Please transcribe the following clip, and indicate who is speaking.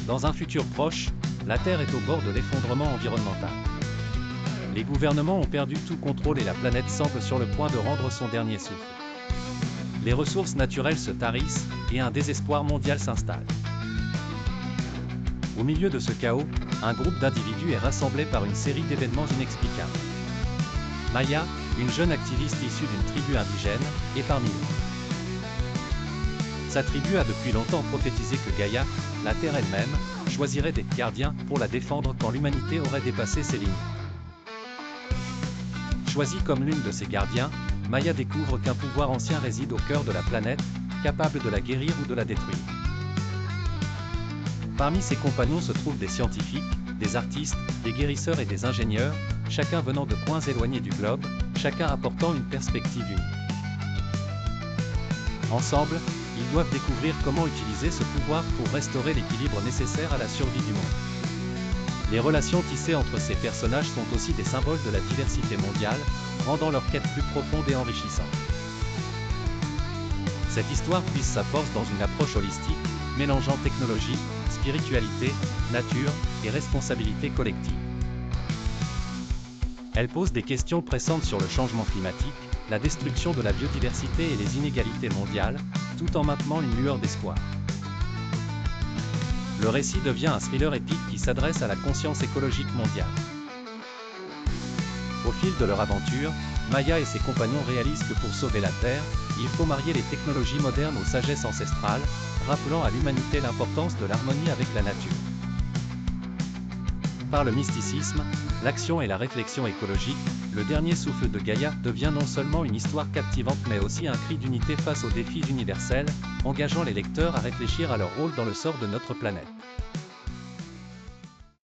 Speaker 1: Dans un futur proche, la Terre est au bord de l'effondrement environnemental. Les gouvernements ont perdu tout contrôle et la planète semble sur le point de rendre son dernier souffle. Les ressources naturelles se tarissent et un désespoir mondial s'installe. Au milieu de ce chaos, un groupe d'individus est rassemblé par une série d'événements inexplicables. Maya, une jeune activiste issue d'une tribu indigène, est parmi eux. Sa tribu a depuis longtemps prophétisé que Gaïa, la Terre elle-même, choisirait des gardiens pour la défendre quand l'humanité aurait dépassé ses limites. Choisie comme l'une de ses gardiens, Maya découvre qu'un pouvoir ancien réside au cœur de la planète, capable de la guérir ou de la détruire. Parmi ses compagnons se trouvent des scientifiques, des artistes, des guérisseurs et des ingénieurs, chacun venant de coins éloignés du globe, chacun apportant une perspective unique. Ensemble, ils doivent découvrir comment utiliser ce pouvoir pour restaurer l'équilibre nécessaire à la survie du monde. Les relations tissées entre ces personnages sont aussi des symboles de la diversité mondiale, rendant leur quête plus profonde et enrichissante. Cette histoire puise sa force dans une approche holistique, mélangeant technologie, spiritualité, nature et responsabilité collective. Elle pose des questions pressantes sur le changement climatique, la destruction de la biodiversité et les inégalités mondiales, tout en maintenant une lueur d'espoir. Le récit devient un thriller épique qui s'adresse à la conscience écologique mondiale. Au fil de leur aventure, Maya et ses compagnons réalisent que pour sauver la Terre, il faut marier les technologies modernes aux sagesses ancestrales, rappelant à l'humanité l'importance de l'harmonie avec la nature. Par le mysticisme, l'action et la réflexion écologique, le dernier souffle de Gaïa devient non seulement une histoire captivante mais aussi un cri d'unité face aux défis universels, engageant les lecteurs à réfléchir à leur rôle dans le sort de notre planète.